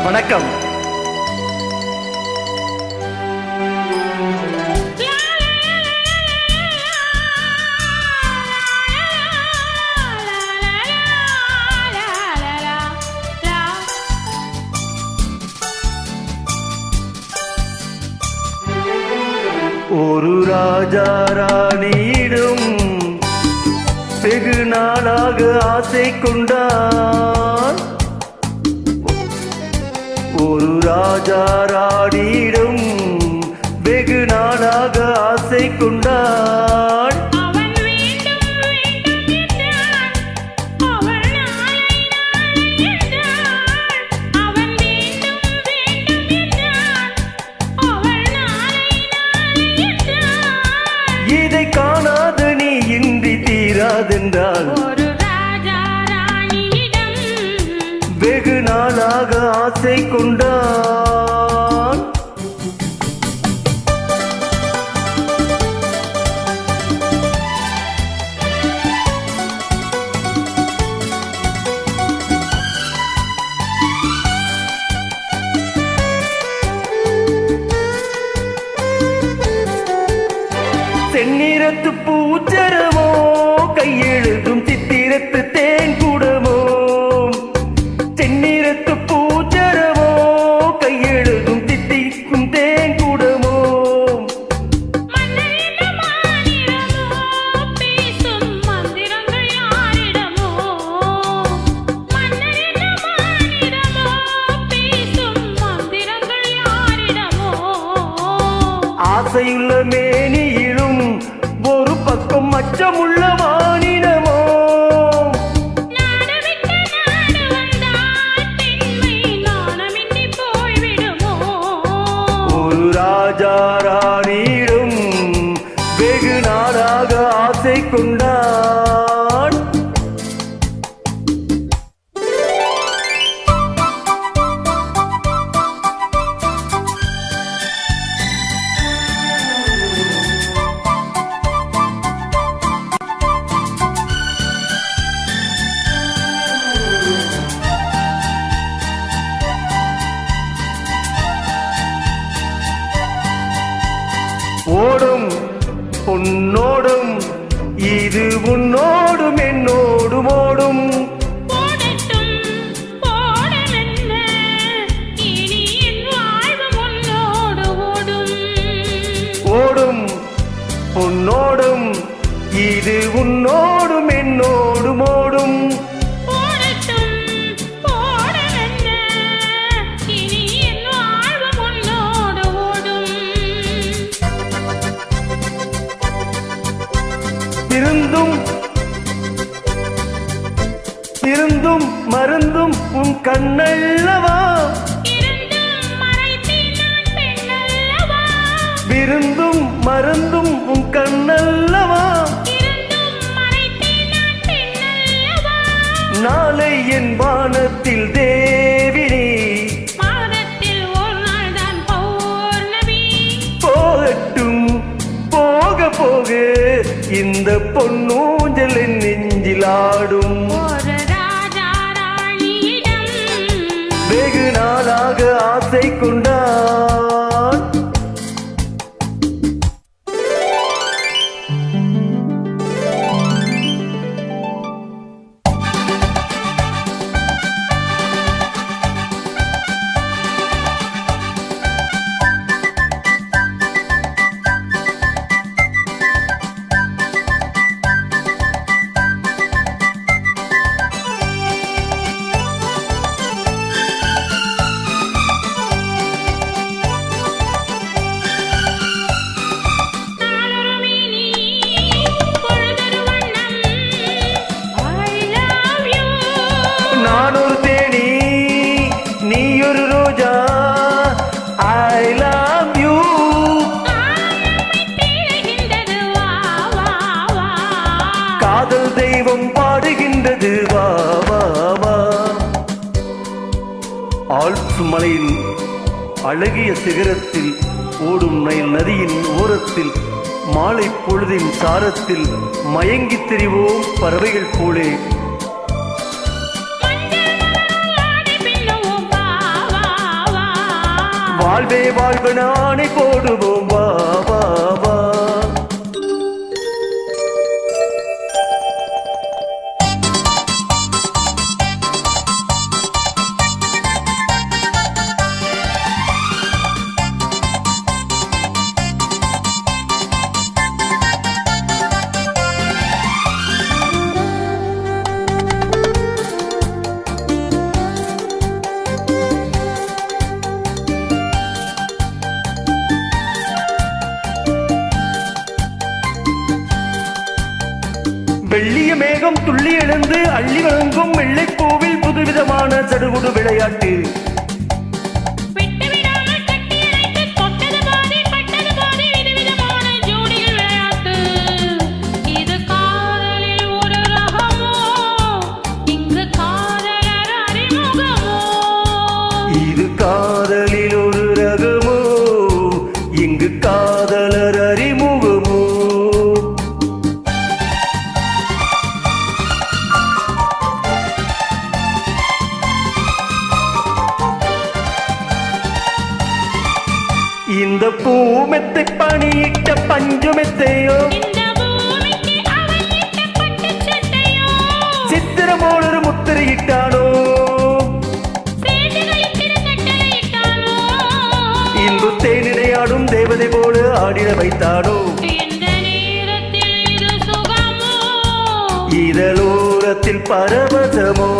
வணக்கம். ஒரு ராஜா ராணியிடம் வெகு நாளாக ஆசை கொண்டார். ஒரு ராஜா ராணியிடம் வெகு நாளாக ஆசை கொண்டார். இதை காணாத நீ இன்றி தீராதென்றால் ஒரு ராஜா ராணியிடம் வெகு நாளாக ஆசை கொண்டான். செந்நிறத்து பூச்சரமோ கையெழுதும் சித்திரத்து தேன் கூடமோ. செந்நிறத்து பூச்சரமோ கையெழுதும் தித்திக்கும் தேன் கூடமோ. பேசும் மந்திரங்கள் யாரிடமோ. பேசும் மந்திரங்கள் யாரிடமோ. ஆசையுள்ள மேனியிலும் ஒரு பக்கம் அச்சமுள்ள வானிடமோ. ஒரு ராஜா ராணியிடம் வெகு நாளாக ஆசை கொண்டான். ஓடும் பொன்னோடும் இது உன்னோடும் என்னோடும் ஓடும். ஓடும் பொன்னோடும் இது உன்னோடும் என்னோடும் ஓடும். இருந்தும் மருந்தும் உன் கண்ணல்லவா. விருந்தும் மருந்தும் உன் கண்ணல்லவா. நாளை என் வானத்தில் தேவினி போகட்டும் போக போக இந்த பொன்னூஞ்சல் என் நெஞ்சில் ஆடும். வெகு நாளாக ஆசை கொண்டான். நான் ஒரு தேனி நீ ஒரு ரோஜா. I love you. காதல் தெய்வம் பாடுகின்றது வா வா வா. ஆல்ப்ஸ் மலையின் அழகிய சிகரத்தில் ஓடும் நைல் நதியின் ஓரத்தில் மாலை பொழுதின் சாரத்தில் மயங்கித் திரிவோம் பறவைகள் போலே. வாழ்வே வாழ்வு நாணை போடுவோம் வா வா வா. வெள்ளிய மேகம் துள்ளி எழுந்து அள்ளி வழங்கும் வெள்ளைப்பூவில் புதுவிதமான சடுகுடு விளையாட்டு. விட்டு விடாமல் கட்டி அணைத்து தொட்டது பாதி பட்டது பாதி விதவிதமான ஜோடிகள் விளையாட்டு. இது காதலில் ஒரு ரகமோ, இங்கு காதலர் அறிமுகமோ. இது காதலில் ஒரு ரகமோ, இங்கு காதலர் அறிமுகமோ. இந்த பூமெத்தை பணியிட்ட பஞ்சுமெத்தையோ, இந்த பூமிக்கு அவன் இட்ட பட்டுச் சட்டையோ, சித்திரமோடு ஒரு முத்திரையிட்டானோ, சேட்டுகளித்திட கட்டளையிட்டானோ, இன்பு தேனிடையாடும் தேவதை போல ஆடிட வைத்தானோ. இந்த நேரத்தில் இது சுகமோ, இதழோரத்தில் பரவசமோ.